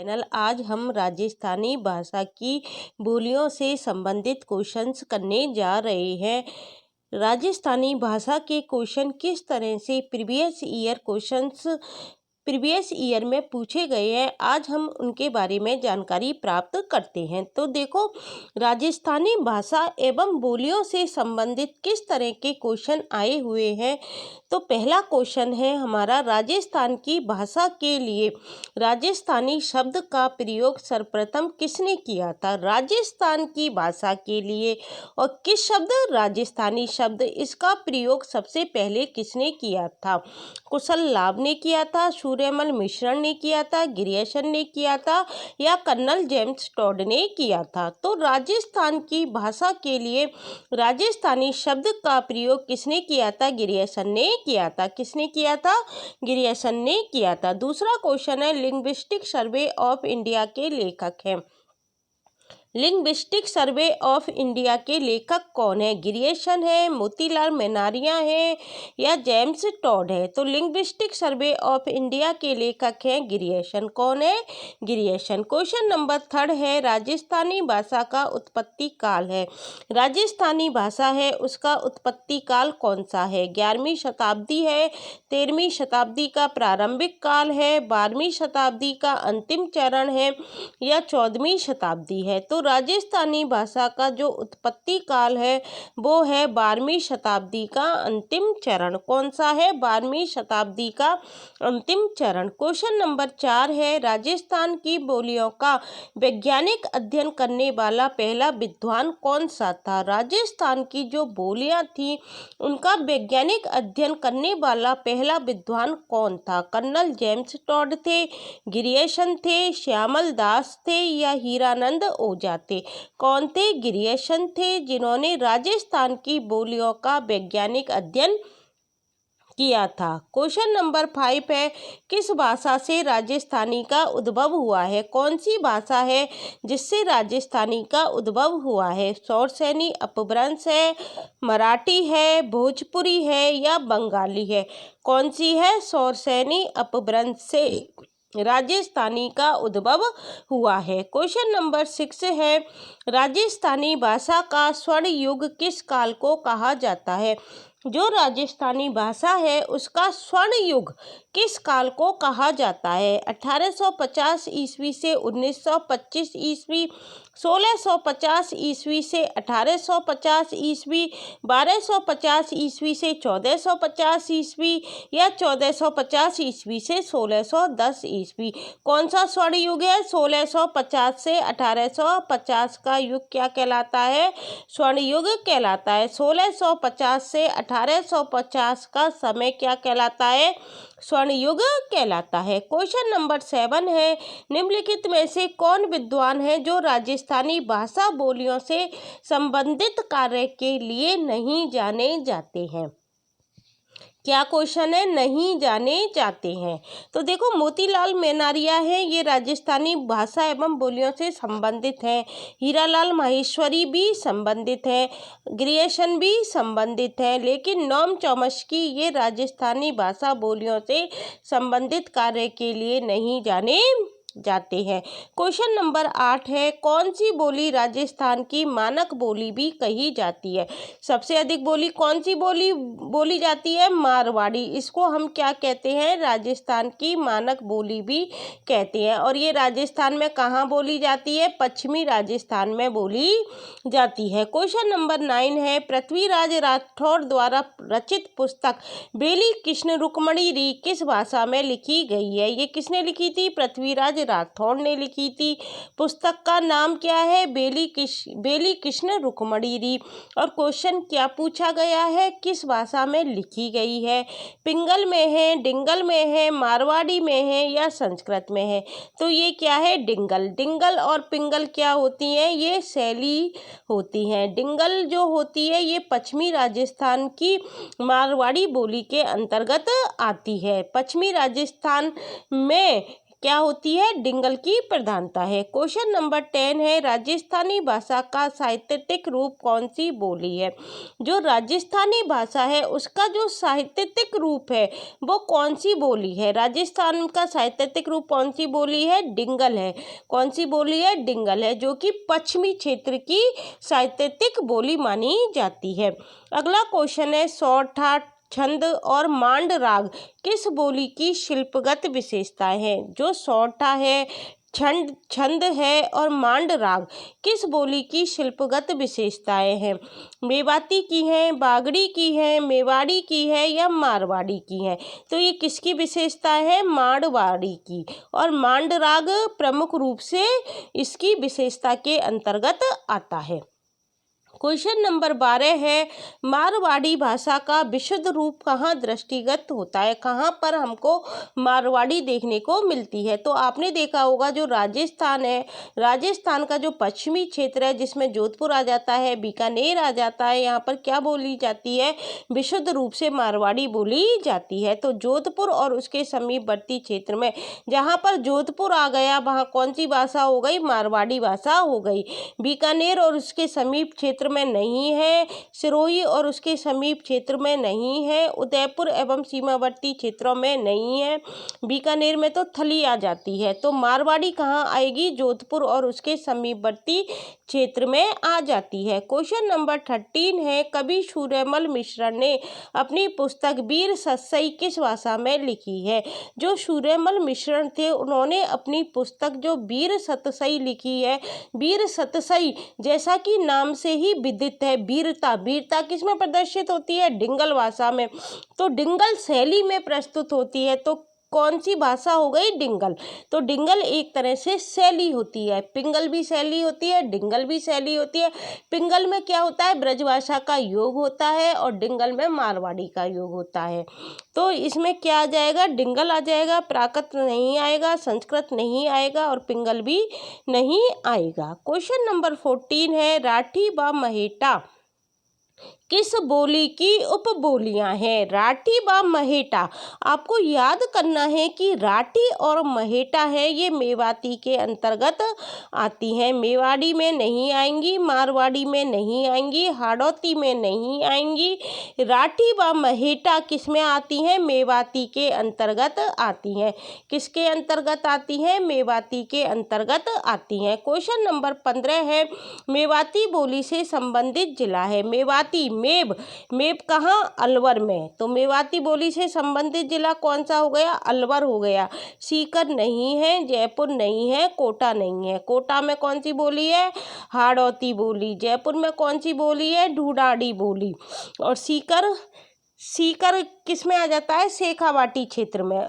Channel. आज हम राजस्थानी भाषा की बोलियों से संबंधित क्वेश्चंस करने जा रहे हैं। राजस्थानी भाषा के क्वेश्चन किस तरह से प्रीवियस ईयर में पूछे गए हैं, आज हम उनके बारे में जानकारी प्राप्त करते हैं। तो देखो, राजस्थानी भाषा एवं बोलियों से संबंधित किस तरह के क्वेश्चन आए हुए हैं। तो पहला क्वेश्चन है हमारा, राजस्थान की भाषा के लिए राजस्थानी शब्द का प्रयोग सर्वप्रथम किसने किया था। राजस्थान की भाषा के लिए और किस शब्द, राजस्थानी शब्द, इसका प्रयोग सबसे पहले किसने किया था। कुशल लाभ ने किया था, सूर्यमल मिश्रण ने किया था, गिरियसन ने किया था या कर्नल जेम्स टॉड ने किया था। तो राजस्थान की भाषा के लिए राजस्थानी शब्द का प्रयोग किसने किया था, गिरियसन ने किया था। किसने किया था, गिरियसन ने किया था। दूसरा क्वेश्चन है, लिंग्विस्टिक सर्वे ऑफ इंडिया के लेखक हैं। लिंग्विस्टिक सर्वे ऑफ इंडिया के लेखक कौन है। गिरियसन है, मोतीलाल मेनारिया है या जेम्स टॉड है। तो लिंग्विस्टिक सर्वे ऑफ इंडिया के लेखक हैं गिरियसन। कौन है, गिरियसन। क्वेश्चन नंबर 3 है, राजस्थानी भाषा का उत्पत्ति काल है। राजस्थानी भाषा है, उसका उत्पत्ति काल कौन सा है। 11वीं शताब्दी है, 13वीं शताब्दी का प्रारंभिक काल है, 12वीं शताब्दी का अंतिम चरण है या 14वीं शताब्दी है। तो राजस्थानी भाषा का जो उत्पत्ति काल है वो है 12वीं शताब्दी का अंतिम चरण। कौन सा है, 12वीं शताब्दी का अंतिम चरण। क्वेश्चन नंबर 4 है, राजस्थान की बोलियों का वैज्ञानिक अध्ययन करने वाला पहला विद्वान कौन सा था। राजस्थान की जो बोलियां थी उनका वैज्ञानिक अध्ययन करने वाला पहला विद्वान कौन था। कर्नल जेम्स टॉड थे, गिरियसन थे, श्यामल दास थे या हीरानंद ओझा थे। कौन थे, गिरियसन थे, जिन्होंने राजस्थान की बोलियों का वैज्ञानिक अध्ययन किया था। क्वेश्चन नंबर 5 है, किस भाषा से राजस्थानी का उद्भव हुआ है। कौन सी भाषा है जिससे राजस्थानी का उद्भव हुआ है। सौरसेनी अपभ्रंश है, मराठी है, भोजपुरी है या बंगाली है। कौन सी है, सौरसेनी अपभ्रंश से राजस्थानी का उद्भव हुआ है। क्वेश्चन नंबर 6 है, राजस्थानी भाषा का स्वर्ण युग किस काल को कहा जाता है। जो राजस्थानी भाषा है उसका स्वर्ण युग किस काल को कहा जाता है। 1850 ईस्वी से 1925 ईस्वी, 1650 ईस्वी से 1850 ईस्वी, 1250 ईस्वी से 1450 ईस्वी या 1450 ईस्वी से 1610 ईस्वी। कौन सा स्वर्ण युग है, 1650 से 1850 का युग क्या कहलाता है, स्वर्ण युग कहलाता है। 1650 से 1850 का समय क्या कहलाता है, स्वर्ण युग कहलाता है। क्वेश्चन नंबर 7 है, निम्नलिखित में से कौन विद्वान है जो राजस्थानी भाषा बोलियों से संबंधित कार्य के लिए नहीं जाने जाते हैं। क्या क्वेश्चन है, नहीं जाने जाते हैं। तो देखो, मोतीलाल मेनारिया है, ये राजस्थानी भाषा एवं बोलियों से संबंधित हैं। हीरालाल माहेश्वरी भी संबंधित हैं, गिरियसन भी संबंधित हैं, लेकिन नोम चॉम्स्की ये राजस्थानी भाषा बोलियों से संबंधित कार्य के लिए नहीं जाने जाते हैं। क्वेश्चन नंबर 8 है, कौन सी बोली राजस्थान की मानक बोली भी कही जाती है। सबसे अधिक बोली कौन सी बोली बोली जाती है, मारवाड़ी। इसको हम क्या कहते हैं, राजस्थान की मानक बोली भी कहते हैं। और ये राजस्थान में कहाँ बोली जाती है, पश्चिमी राजस्थान में बोली जाती है। क्वेश्चन नंबर 9 है, पृथ्वीराज राठौड़ द्वारा रचित पुस्तक बेली कृष्ण रुक्मणी री किस भाषा में लिखी गई है। ये किसने लिखी थी, पृथ्वीराज राठौड़ ने लिखी थी। पुस्तक का नाम क्या है, बेली कृष्ण रुक्मणी री। और क्वेश्चन क्या पूछा गया है, किस भाषा में लिखी गई है। पिंगल में है, डिंगल में है, मारवाड़ी में है या संस्कृत में है। तो ये क्या है, डिंगल। डिंगल और पिंगल क्या होती हैं, ये शैली होती हैं। डिंगल जो होती है ये पश्चिमी राजस्थान की मारवाड़ी बोली के अंतर्गत आती है। पश्चिमी राजस्थान में क्या होती है, डिंगल की प्रधानता है। क्वेश्चन नंबर 10 है, राजस्थानी भाषा का साहित्यिक रूप कौन सी बोली है। जो राजस्थानी भाषा है उसका जो साहित्यिक रूप है वो कौन सी बोली है। राजस्थान का साहित्यिक रूप कौन सी बोली है, डिंगल है। कौन सी बोली है, डिंगल है, जो कि पश्चिमी क्षेत्र की साहित्यिक बोली मानी जाती है। अगला क्वेश्चन है, सौठा, छंद और मांड राग किस बोली की शिल्पगत विशेषताएं हैं। जो सौठा है, छंद है और मांड राग किस बोली की शिल्पगत विशेषताएं हैं। मेवाती की हैं, बागड़ी की हैं, मेवाड़ी की है या मारवाड़ी की है। तो ये किसकी विशेषता है, मारवाड़ी की। और मांड राग प्रमुख रूप से इसकी विशेषता के अंतर्गत आता है। क्वेश्चन नंबर 12 है, मारवाड़ी भाषा का विशुद्ध रूप कहाँ दृष्टिगत होता है। कहाँ पर हमको मारवाड़ी देखने को मिलती है। तो आपने देखा होगा जो राजस्थान है, राजस्थान का जो पश्चिमी क्षेत्र है जिसमें जोधपुर आ जाता है, बीकानेर आ जाता है, यहाँ पर क्या बोली जाती है, विशुद्ध रूप से मारवाड़ी बोली जाती है। तो जोधपुर और उसके समीपवर्ती क्षेत्र में जहाँ पर जोधपुर आ गया वहाँ कौन सी भाषा हो गई, मारवाड़ी भाषा हो गई। बीकानेर और उसके समीप क्षेत्र में नहीं है, सिरोही और उसके समीप क्षेत्र में नहीं है, उदयपुर एवं सीमावर्ती क्षेत्रों में नहीं है, बीकानेर में तो थली आ जाती है। तो मारवाड़ी कहाँ आएगी, जोधपुर और उसके समीपवर्ती क्षेत्र में आ जाती है। क्वेश्चन नंबर 13 है, कवि सूर्यमल मिश्र ने अपनी पुस्तक वीर सतसई किस भाषा में लिखी है। जो सूर्यमल मिश्र थे उन्होंने अपनी पुस्तक जो वीर सतसई लिखी है। वीर सतसई जैसा कि नाम से ही विदित है, वीरता, वीरता किस में प्रदर्शित होती है, डिंगल भाषा में। तो डिंगल शैली में प्रस्तुत होती है। तो कौन सी भाषा हो गई, डिंगल। तो डिंगल एक तरह से शैली होती है, पिंगल भी शैली होती है, डिंगल भी शैली होती है। पिंगल में क्या होता है, ब्रजभाषा का योग होता है और डिंगल में मारवाड़ी का योग होता है। तो इसमें क्या आ जाएगा, डिंगल आ जाएगा, प्राकृत नहीं आएगा, संस्कृत नहीं आएगा और पिंगल भी नहीं आएगा। क्वेश्चन नंबर 14 है, राठी व महेटा किस बोली की उपबोलियां हैं। राठी व महेटा, आपको याद करना है कि राठी और महेटा है ये मेवाती के अंतर्गत आती हैं। मेवाड़ी में नहीं आएंगी, मारवाड़ी में नहीं आएंगी, हाड़ौती में नहीं आएंगी। राठी व महेटा किस में आती हैं, मेवाती के अंतर्गत आती हैं। किसके अंतर्गत आती हैं, मेवाती के अंतर्गत आती हैं। क्वेश्चन नंबर 15 है, मेवाती बोली से संबंधित जिला है। मेवाती, मेब कहाँ, अलवर में। तो मेवाती बोली से संबंधित जिला कौन सा हो गया, अलवर हो गया। सीकर नहीं है, जयपुर नहीं है, कोटा नहीं है। कोटा में कौन सी बोली है, हाड़ौती बोली। जयपुर में कौन सी बोली है, ढूढ़ाड़ी बोली। और सीकर किस में आ जाता है, शेखावाटी क्षेत्र में।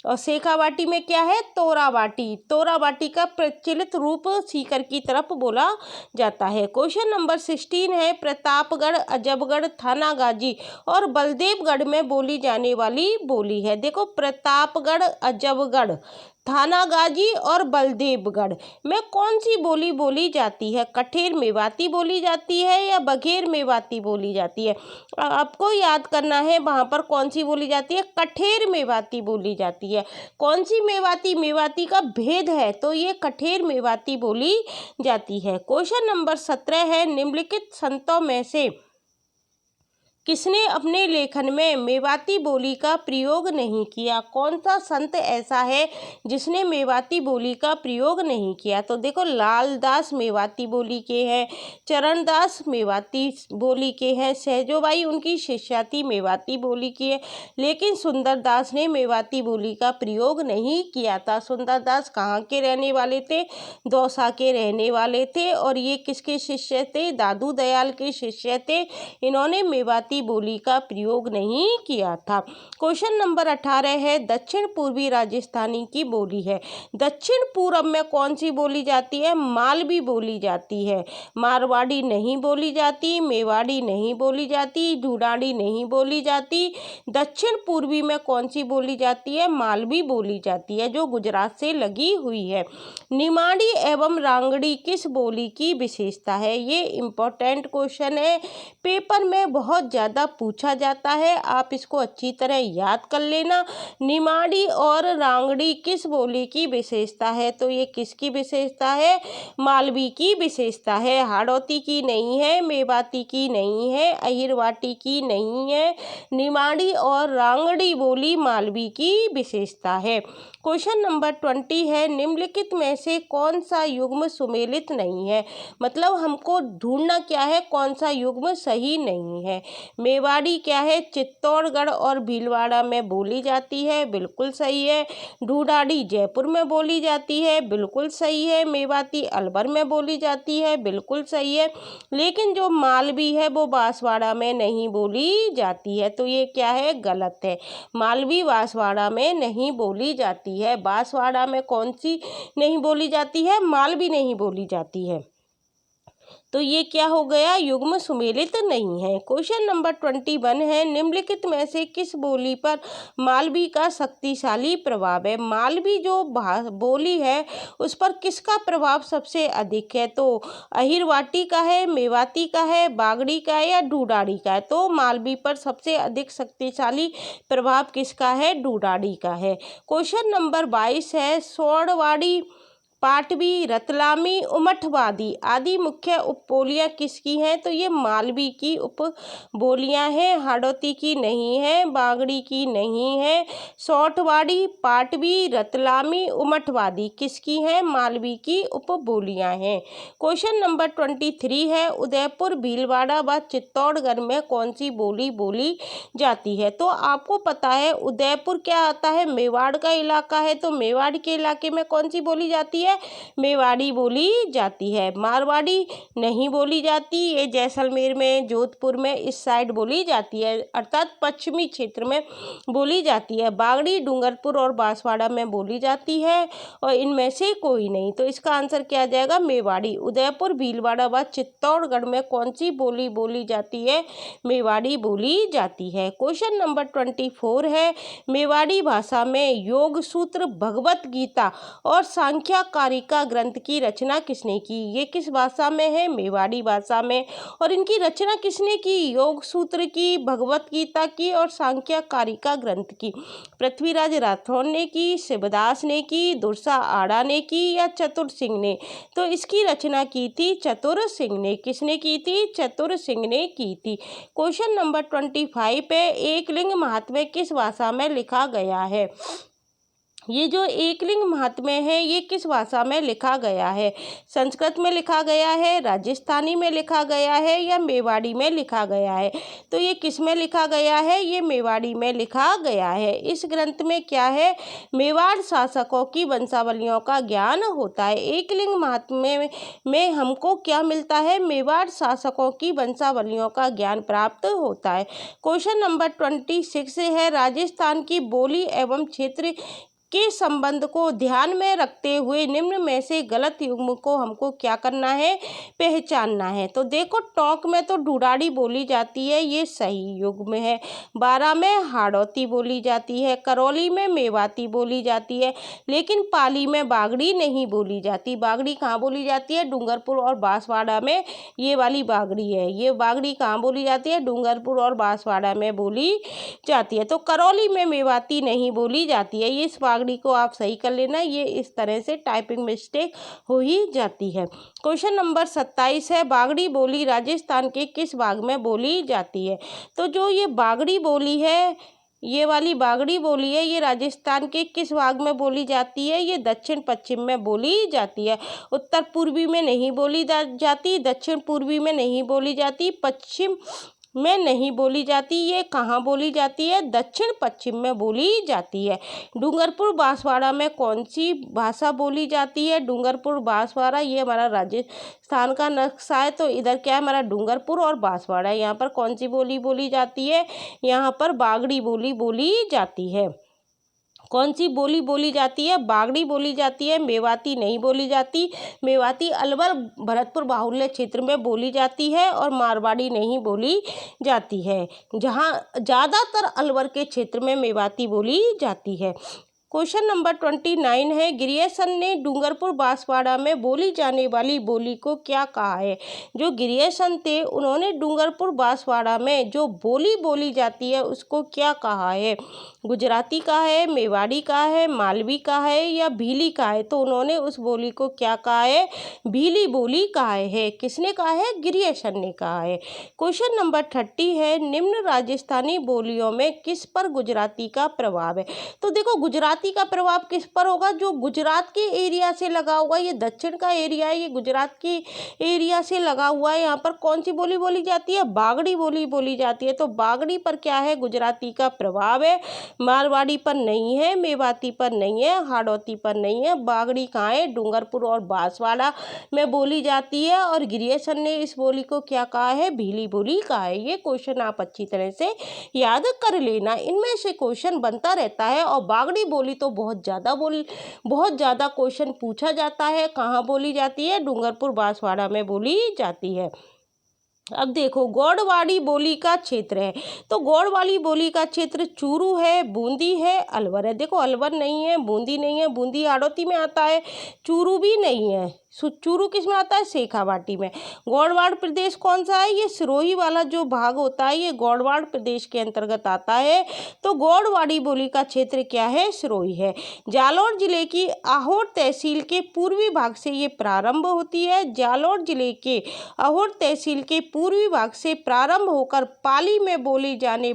और शेखावाटी में क्या है, तोरावाटी। तोरावाटी का प्रचलित रूप सीकर की तरफ बोला जाता है। क्वेश्चन नंबर 16 है, प्रतापगढ़, अजबगढ़, थानागाजी और बलदेवगढ़ में बोली जाने वाली बोली है। देखो, प्रतापगढ़, अजबगढ़, थानागाजी और बलदेवगढ़ में कौन सी बोली बोली जाती है। कठेर मेवाती बोली जाती है या बघेर मेवाती बोली जाती है। आपको याद करना है वहाँ पर कौन सी बोली जाती है, कठेर मेवाती बोली जाती है। कौन सी मेवाती, मेवाती का भेद है तो ये कठेर मेवाती बोली जाती है। क्वेश्चन नंबर 17 है, निम्नलिखित संतों में से किसने अपने लेखन में मेवाती बोली का प्रयोग नहीं किया। कौन सा संत ऐसा है जिसने मेवाती बोली का प्रयोग नहीं किया। तो देखो, लालदास मेवाती बोली के हैं, चरणदास मेवाती बोली के हैं, सहजोबाई उनकी शिष्या थी, मेवाती बोली की है। लेकिन सुंदरदास ने मेवाती बोली का प्रयोग नहीं किया था। सुंदरदास कहाँ के रहने वाले थे, दौसा के रहने वाले थे और ये किसके शिष्य थे, दादू दयाल के शिष्य थे। इन्होंने मेवाती बोली का प्रयोग नहीं किया था। क्वेश्चन नंबर 18 है, दक्षिण पूर्वी राजस्थानी की बोली है। दक्षिण पूर्व में कौन सी बोली जाती है, मालवी बोली जाती है। मारवाड़ी नहीं बोली जाती, मेवाड़ी नहीं बोली जाती, ढूढ़ाड़ी नहीं बोली जाती। दक्षिण पूर्वी में कौन सी बोली जाती है, मालवी बोली जाती है, जो गुजरात से लगी हुई है। निमाड़ी एवं रांगड़ी किस बोली की विशेषता है। ये इम्पोर्टेंट क्वेश्चन है, पेपर में बहुत ज़्यादा पूछा जाता है, आप इसको अच्छी तरह याद कर लेना। निमाड़ी और रांगड़ी किस बोली की विशेषता है? तो ये किसकी विशेषता है? मालवी की विशेषता है। हाड़ौती की नहीं है, मेवाती की नहीं है, अहिरवाटी की नहीं है, निमाड़ी और रांगड़ी बोली मालवी की विशेषता है। क्वेश्चन नंबर 20 है, निम्नलिखित में से कौन सा युग्म सुमेलित नहीं है? मतलब हमको ढूंढना क्या है, कौन सा युग्म सही नहीं है। मेवाड़ी क्या है? चित्तौड़गढ़ और भीलवाड़ा में बोली जाती है, बिल्कुल सही है। ढूंढाड़ी जयपुर में बोली जाती है, बिल्कुल सही है। मेवाती अलवर में बोली जाती है, बिल्कुल सही है। लेकिन जो मालवी है वो बांसवाड़ा में नहीं बोली जाती है, तो ये क्या है? गलत है। मालवी बांसवाड़ा में नहीं बोली जाती है। बांसवाड़ा में कौन सी नहीं बोली जाती है? मालवी नहीं बोली जाती है। तो ये क्या हो गया? युग्म सुमेलित नहीं है। क्वेश्चन नंबर 21 है, निम्नलिखित में से किस बोली पर मालवी का शक्तिशाली प्रभाव है? मालवी जो बोली है उस पर किसका प्रभाव सबसे अधिक है? तो अहिरवाटी का है, मेवाती का है, बागड़ी का है या ढूंढाड़ी का है? तो मालवी पर सबसे अधिक शक्तिशाली प्रभाव किसका है? ढूंढाड़ी का है। क्वेश्चन नंबर 22 है, सोरवाड़ी, पाटवी, रतलामी, उमठवादी आदि मुख्य उपबोलियां किसकी हैं? तो ये मालवी की उपबोलियां हैं, हाड़ौती की नहीं है, बागड़ी की नहीं है। सोठवाड़ी, पाटवी, रतलामी, उमठवादी किसकी हैं? मालवी की उपबोलियां हैं। क्वेश्चन नंबर 23 है, उदयपुर, भीलवाड़ा व चित्तौड़गढ़ में कौन सी बोली बोली जाती है? तो आपको पता है उदयपुर क्या आता है? मेवाड़ का इलाका है, तो मेवाड़ के इलाके में कौन सी बोली जाती है? मेवाड़ी बोली जाती है। मारवाड़ी नहीं बोली जाती, ये जैसलमेर में, जोधपुर में इस साइड बोली जाती है, अर्थात पश्चिमी क्षेत्र में बोली जाती है। बागड़ी डूंगरपुर और बांसवाड़ा में बोली जाती है और इनमें से कोई नहीं। तो इसका आंसर क्या आ जाएगा? मेवाड़ी। उदयपुर, भीलवाड़ा व चित्तौड़गढ़ में कौन सी बोली बोली जाती है? मेवाड़ी बोली जाती है। क्वेश्चन नंबर 24 है, मेवाड़ी भाषा में योग सूत्र, भगवत गीता और सांख्या कारिका ग्रंथ की रचना किसने की? ये किस भाषा में है? मेवाड़ी भाषा में। और इनकी रचना किसने की? योग सूत्र की, भगवत गीता की और सांख्या कारिका ग्रंथ की। पृथ्वीराज राठौर ने की, शिवदास ने की, दुर्सा आड़ा ने की या चतुर सिंह ने? तो इसकी रचना की थी चतुर सिंह ने। किसने की थी? चतुर सिंह ने की थी। क्वेश्चन नंबर 25 है, एकलिंग महात्म्य किस भाषा में लिखा गया है? ये जो एकलिंग महात्म्य है ये किस भाषा में लिखा गया है? संस्कृत में लिखा गया है, राजस्थानी में लिखा गया है या मेवाड़ी में लिखा गया है? तो ये किस में लिखा गया है? ये मेवाड़ी में लिखा गया है। इस ग्रंथ में क्या है? मेवाड़ शासकों की वंशावलियों का ज्ञान होता है। एकलिंग महात्म्य में हमको क्या मिलता है? मेवाड़ शासकों की वंशावलियों का ज्ञान प्राप्त होता है। क्वेश्चन नंबर 26 है, राजस्थान की बोली एवं क्षेत्र के संबंध को ध्यान में रखते हुए निम्न में से गलत युग्म को हमको क्या करना है? पहचानना है। तो देखो, टोंक में तो ढूंढाड़ी बोली जाती है, ये सही युग्म है। बारा में हाड़ौती बोली जाती है, करौली में मेवाती बोली जाती है, लेकिन पाली में बागड़ी नहीं बोली जाती। बागड़ी कहाँ बोली जाती है? डूंगरपुर और बांसवाड़ा में ये वाली बागड़ी है। ये बागड़ी कहाँ बोली जाती है? डूंगरपुर और बांसवाड़ा में बोली जाती है। तो करौली में मेवाती नहीं बोली जाती है। ये इस बागड़ी को आप सही कर लेना, ये इस तरह से टाइपिंग मिस्टेक हो ही जाती है। क्वेश्चन नंबर 27 है, बागड़ी बोली राजस्थान के किस भाग में बोली जाती है? तो जो ये बागड़ी बोली है, ये वाली बागड़ी बोली है, ये राजस्थान के किस भाग में बोली जाती है? ये दक्षिण पश्चिम में बोली जाती है। उत्तर पूर्वी में नहीं बोली जाती, दक्षिण पूर्वी में नहीं बोली जाती, पश्चिम में नहीं बोली जाती। ये कहाँ बोली जाती है? दक्षिण पश्चिम में बोली जाती है। डूंगरपुर बांसवाड़ा में कौन सी भाषा बोली जाती है? डूंगरपुर बांसवाड़ा, ये हमारा राजस्थान का नक्शा है, तो इधर क्या है? हमारा डूंगरपुर और बांसवाड़ा। यहाँ पर कौन सी बोली बोली जाती है? यहाँ पर बागड़ी बोली बोली जाती है। कौन सी बोली बोली जाती है? बागड़ी बोली जाती है, मेवाती नहीं बोली जाती। मेवाती अलवर, भरतपुर बाहुल्य क्षेत्र में बोली जाती है और मारवाड़ी नहीं बोली जाती है, जहाँ ज़्यादातर अलवर के क्षेत्र में मेवाती बोली जाती है। क्वेश्चन नंबर 29 है, ग्रियर्सन ने डूंगरपुर बांसवाड़ा में बोली जाने वाली बोली को क्या कहा है। जो ग्रियर्सन थे उन्होंने डूंगरपुर बांसवाड़ा में जो बोली बोली जाती है उसको क्या कहा है। गुजराती का है, मेवाड़ी का है, मालवी का है या भीली का है। तो उन्होंने उस बोली को क्या कहा है, भीली बोली कहा है। किसने कहा है, ग्रियर्सन ने कहा है। क्वेश्चन नंबर 30 है, निम्न राजस्थानी बोलियों में किस पर गुजराती का प्रभाव है। तो देखो गुजराती का प्रभाव किस पर होगा, जो गुजरात के एरिया से लगा हुआ, ये दक्षिण का एरिया है, ये गुजरात के एरिया से लगा हुआ है। यहाँ पर कौन सी बोली बोली जाती है, बागड़ी बोली बोली जाती है। तो बागड़ी पर क्या है, गुजराती का प्रभाव है। मारवाड़ी पर नहीं है, मेवाती पर नहीं है, हाड़ौती पर नहीं है। बागड़ी कहाँ है, डूंगरपुर और बांसवाड़ा में बोली जाती है। और ग्रियर्सन ने इस बोली को क्या कहा है, भीली बोली कहा है। ये क्वेश्चन आप अच्छी तरह से याद कर लेना, इनमें से क्वेश्चन बनता रहता है। और बागड़ी बोली तो बहुत ज़्यादा क्वेश्चन पूछा जाता है। कहाँ बोली जाती है, डूंगरपुर बांसवाड़ा में बोली जाती है। अब देखो गौड़वाड़ी बोली का क्षेत्र है। तो गौड़वाड़ी बोली का क्षेत्र चूरू है, बूंदी है, अलवर है। देखो अलवर नहीं है, बूंदी नहीं है, बूंदी हाड़ौती में आता है, चूरू भी नहीं है। चूरू किस में आता है, शेखावाटी में। गौड़वाड़ प्रदेश कौन सा है, ये सिरोही वाला जो भाग होता है ये गौड़वाड़ प्रदेश के अंतर्गत आता है। तो गौड़वाड़ी बोली का क्षेत्र क्या है, सिरोही है। जालौर जिले की आहोर तहसील के पूर्वी भाग से ये प्रारंभ होती है। जालौर जिले के आहोर तहसील के पूर्वी भाग से प्रारंभ होकर पाली में बोली जाने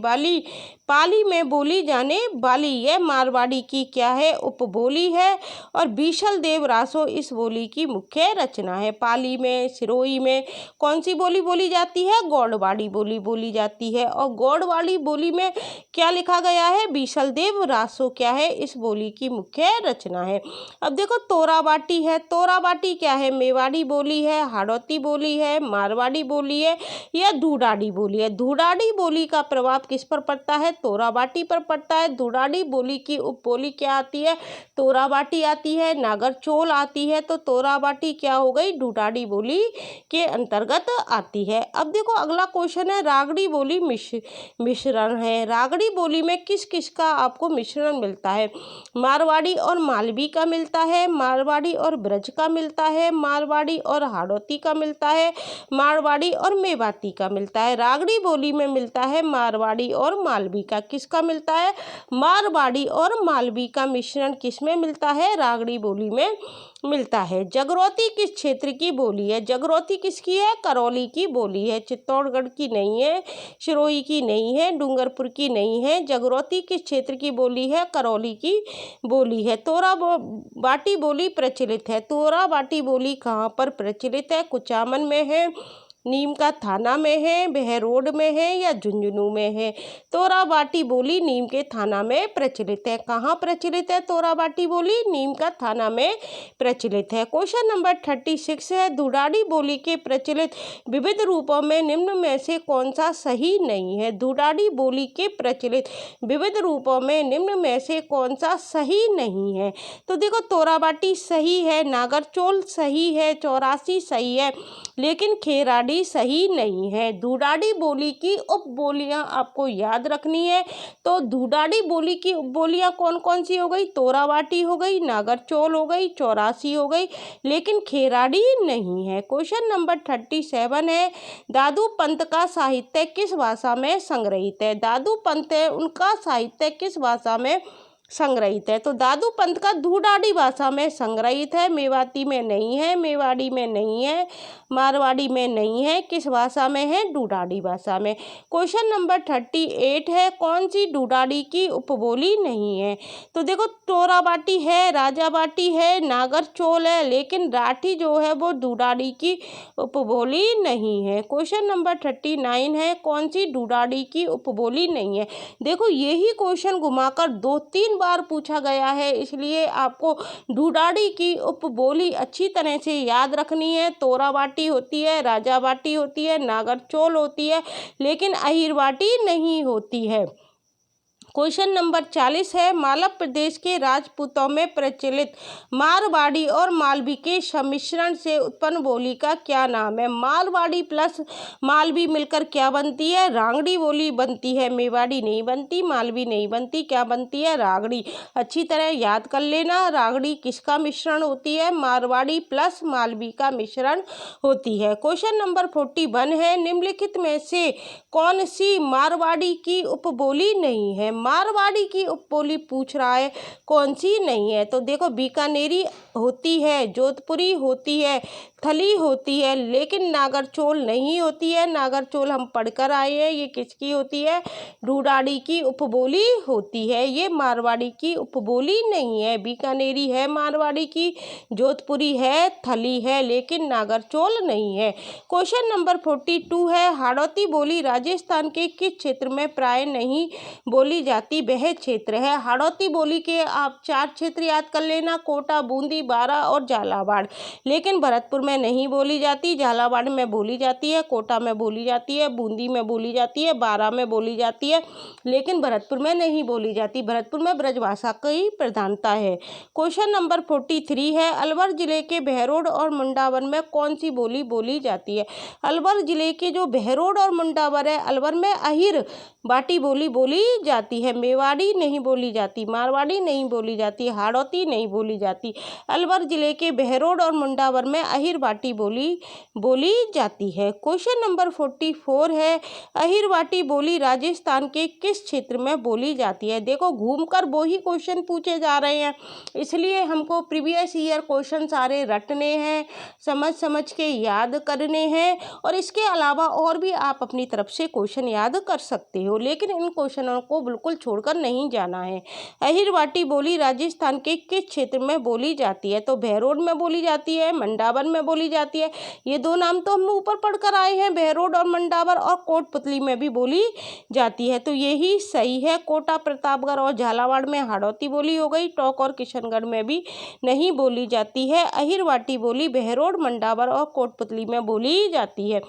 वाली यह मारवाड़ी की क्या है, उपबोली है। और बीशल देव रासो इस बोली की मुख्य रचना है। पाली में, सिरोही में कौन सी बोली बोली जाती है, गौड़वाड़ी बोली बोली जाती है। और गौड़वाड़ी बोली में क्या लिखा गया है, बीशल देव रासो क्या है, इस बोली की मुख्य रचना है। अब देखो तोराबाटी है। तोराबाटी क्या है, मेवाड़ी बोली है, हाड़ौती बोली है, मारवाड़ी बोली है या धूडाड़ी बोली है। धूडाड़ी बोली का प्रभाव किस पर पड़ता है, तोराबाटी पर पड़ता है। धूडाड़ी बोली की उपबोली क्या आती है, तोराबाटी आती है, नागरचोल आती है। तो तोराबाटी क्या हो गई, धूडाड़ी बोली के अंतर्गत आती है। अब देखो अगला क्वेश्चन है, रागड़ी बोली मिश्रण है। रागड़ी बोली में किस किस का आपको मिश्रण मिलता है, मारवाड़ी और मालवी का मिलता है, मारवाड़ी और ब्रज का मिलता है, मारवाड़ी और हाड़ौती का मिलता है, मारवाड़ी और मेवाती का मिलता है। रागड़ी बोली में मिलता है मारवाड़ी और मालवी का। किसका मिलता है, मारवाड़ी और मालवी का मिश्रण किस में मिलता है, रागड़ी बोली में मिलता है। जगरौती किस क्षेत्र की बोली है, जगरौती किसकी है, करौली की बोली है। चित्तौड़गढ़ की नहीं है, सिरोही की नहीं है, डूंगरपुर की नहीं है। जगरौती किस क्षेत्र की बोली है, करौली की बोली है। तोराबाटी बोली प्रचलित है। तोराबाटी बोली कहाँ पर प्रचलित है, कुचामन में है, नीम का थाना में है, बहरोड में है या झुंझुनू में है। तोराबाटी बोली नीम के थाना में प्रचलित है। कहाँ प्रचलित है तोराबाटी बोली, नीम का थाना में प्रचलित है। क्वेश्चन नंबर 36 है, धुडाड़ी बोली के प्रचलित विविध रूपों में निम्न में से कौन सा सही नहीं है। धुडाड़ी बोली के प्रचलित विविध रूपों में निम्न में से कौन सा सही नहीं है। तो देखो तोराबाटी सही है, नागरचोल सही है, चौरासी सही है, लेकिन खेराड़ी सही नहीं है। धुडाड़ी बोली की उपबोलियां आपको याद रखनी है। तो धुडाड़ी बोली की उपबोलियां कौन कौन सी हो गई, तोराबाटी हो गई, नागरचोल हो गई, चौरासी हो गई, लेकिन खेराड़ी नहीं है। क्वेश्चन नंबर 37 है, दादू पंत का साहित्य किस भाषा में संग्रहित है। दादू पंत है, उनका साहित्य किस भाषा में संग्रहित है। तो दादू पंत का धुडाड़ी भाषा में संग्रहित है, मेवाती में नहीं है, मेवाड़ी में नहीं है, मारवाड़ी में नहीं है। किस भाषा में है, धुडाड़ी भाषा में। क्वेश्चन नंबर 38 है, कौन सी धुडाड़ी की उपबोली नहीं है। तो देखो तोराबाटी है, राजाबाटी है, नागरचोल है, लेकिन राठी जो है वो धुडाड़ी की उपबोली नहीं है। क्वेश्चन नंबर 39 है, कौन सी धुडाड़ी की उपबोली नहीं है। देखो यही क्वेश्चन घुमाकर 2-3 बार पूछा गया है, इसलिए आपको धुडाड़ी की उपबोली अच्छी तरह से याद रखनी है। तोराबाटी होती है, राजाबाटी होती है, नागरचोल होती है, लेकिन अहिरबाटी नहीं होती है। क्वेश्चन नंबर 40 है, मालव प्रदेश के राजपूतों में प्रचलित मारवाड़ी और मालवी के सम्मिश्रण से उत्पन्न बोली का क्या नाम है? मारवाड़ी प्लस मालवी मिलकर क्या बनती है? रांगड़ी बोली बनती है। मेवाड़ी नहीं बनती, मालवी नहीं बनती, क्या बनती है? रांगड़ी। अच्छी तरह याद कर लेना, रांगड़ी किसका मिश्रण होती है? मारवाड़ी प्लस मालवी का मिश्रण होती है। क्वेश्चन नंबर 41 है, निम्नलिखित में से कौन सी मारवाड़ी की उपबोली नहीं है? मारवाड़ी की उपबोली पूछ रहा है, कौन सी नहीं है? तो देखो, बीकानेरी होती है, जोधपुरी होती है, थली होती है, लेकिन नागरचोल नहीं होती है। नागरचोल हम पढ़कर आए हैं, ये किसकी होती है? ढूढ़ाड़ी की उपबोली होती है। ये मारवाड़ी की उपबोली नहीं है। बीकानेरी है मारवाड़ी की, जोधपुरी है, थली है, लेकिन नागरचोल नहीं है। क्वेश्चन नंबर 42 है, हाड़ौती बोली राजस्थान के किस क्षेत्र में प्राय नहीं बोली जाती? वह क्षेत्र है। हाड़ौती बोली के आप 4 क्षेत्र याद कर लेना, कोटा, बूंदी, बारा और झालावाड़। लेकिन भरतपुर में नहीं बोली जाती, झालावाड़ में बोली जाती है, कोटा में बोली जाती है, बूंदी में बोली जाती है, बारा में बोली जाती है, लेकिन भरतपुर में नहीं बोली जाती। भरतपुर में ब्रजभाषा की प्रधानता है। क्वेश्चन नंबर 43 है, अलवर जिले के बहरोड और मुंडावर में कौन सी बोली बोली जाती है? अलवर जिले के जो बहरोड और मुंडावर है, अलवर में अहिर बाटी बोली बोली जाती है। मेवाड़ी नहीं बोली जाती, मारवाड़ी नहीं बोली जाती, हाड़ौती नहीं बोली जाती। अलवर जिले के बहरोड और मुंडावर में अहिर बाटी बोली जाती है। क्वेश्चन नंबर 44 है, अहिर बाटी बोली राजस्थान के किस क्षेत्र में बोली जाती है? देखो, घूमकर वो ही क्वेश्चन पूछे जा रहे हैं, इसलिए हमको प्रीवियस ईयर क्वेश्चन सारे रटने हैं, समझ के याद करने हैं, और इसके अलावा और भी आप अपनी तरफ से क्वेश्चन याद कर सकते हो, लेकिन इन क्वेश्चनों को बिल्कुल छोड़कर नहीं जाना है। अहिर बाटी बोली राजस्थान के किस क्षेत्र में बोली जाती है? तो बहरोड में बोली जाती है, मंडावर में बोली जाती है। ये दो नाम तो हम ऊपर पढ़कर आए हैं, बहरोड और मंडावर, और कोटपुतली में भी बोली जाती है, तो यही सही है। कोटा, प्रतापगढ़ और झालावाड़ में हाड़ौती बोली हो गई, टोंक और किशनगढ़ में भी नहीं बोली जाती है। अहिर बाटी बोली बहरोड, मंडावर और कोटपुतली में बोली जाती है।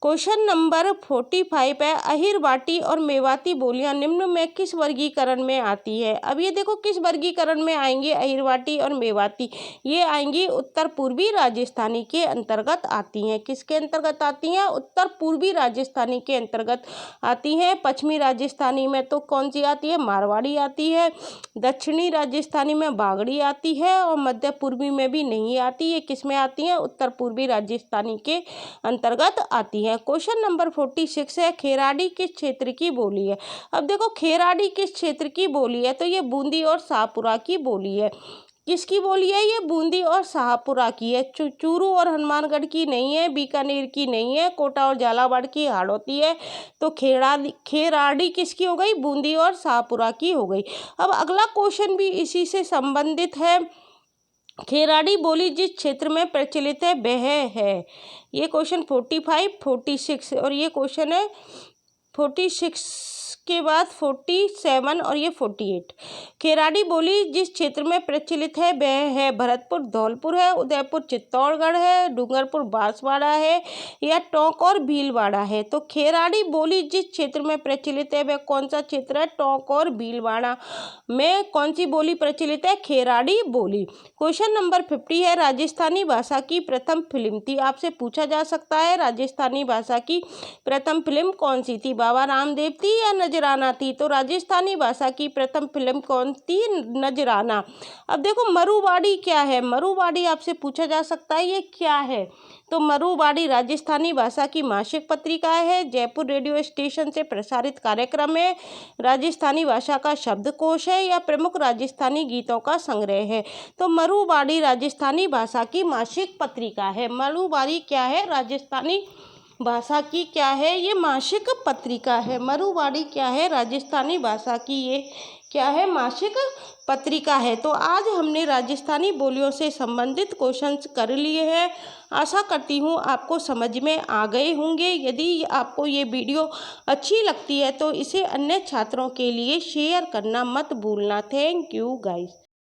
क्वेश्चन नंबर 45 है, अहिर बाटी और मेवाती बोलियां निम्न में किस वर्गीकरण में आती है? अब ये देखो, किस वर्गीकरण में आएंगे अहिर बाटी और मेवाती? ये आएंगी उत्तर पूर्वी राजस्थानी के अंतर्गत आती हैं। किसके अंतर्गत आती हैं? उत्तर पूर्वी राजस्थानी के अंतर्गत आती हैं। पश्चिमी राजस्थानी में तो कौन सी आती है? मारवाड़ी आती है। दक्षिणी राजस्थानी में बागड़ी आती है, और मध्य पूर्वी में भी नहीं आती। ये किस में आती हैं? उत्तर पूर्वी राजस्थानी के अंतर्गत आती है। क्वेश्चन नंबर 46 है, खेराड़ी किस क्षेत्र की बोली है? अब देखो, खेराड़ी किस क्षेत्र की बोली है? तो ये बूंदी और शाहपुरा की बोली है। किसकी बोली है? ये बूंदी और शाहपुरा की है। चूरू और हनुमानगढ़ की नहीं है, बीकानेर की नहीं है, कोटा और झालावाड़ की हाड़ौती है। तो खेराड़ी किसकी हो गई? बूंदी और शाहपुरा की हो गई। अब अगला क्वेश्चन भी इसी से संबंधित है, खेराड़ी बोली जिस क्षेत्र में प्रचलित है वह है। ये क्वेश्चन 45, 46 और ये क्वेश्चन है 46 के बाद 47 और ये 48। खेराड़ी बोली जिस क्षेत्र में प्रचलित है वह है भरतपुर, धौलपुर है, उदयपुर चित्तौड़गढ़ है, डूंगरपुर बांसवाड़ा है, या टोंक और भीलवाड़ा है। तो खेराड़ी बोली जिस क्षेत्र में प्रचलित है वह कौन सा क्षेत्र है? टोंक और भीलवाड़ा में कौन सी बोली प्रचलित है? खेराड़ी बोली। क्वेश्चन नंबर 50 है, राजस्थानी भाषा की प्रथम फिल्म थी। आपसे पूछा जा सकता है, राजस्थानी भाषा की प्रथम फिल्म कौन सी थी? बाबा रामदेव थी या नजराना थी? तो राजस्थानी भाषा की प्रथम फिल्म कौन थी? नजराना। अब देखो, मरुवाड़ी क्या है? मरुवाड़ी आपसे पूछा जा सकता है, ये क्या है? तो मरुवाड़ी राजस्थानी भाषा की मासिक पत्रिका है, जयपुर रेडियो स्टेशन से प्रसारित कार्यक्रम है, राजस्थानी भाषा का शब्दकोश है, या प्रमुख राजस्थानी गीतों का संग्रह है? तो मरुवाड़ी राजस्थानी भाषा की मासिक पत्रिका है। मरुवाड़ी क्या है? राजस्थानी भाषा की क्या है? ये मासिक पत्रिका है। मरुवाड़ी क्या है? राजस्थानी भाषा की ये क्या है? मासिक पत्रिका है। तो आज हमने राजस्थानी बोलियों से संबंधित क्वेश्चंस कर लिए हैं। आशा करती हूँ आपको समझ में आ गए होंगे। यदि आपको ये वीडियो अच्छी लगती है तो इसे अन्य छात्रों के लिए शेयर करना मत भूलना। Thank you guys.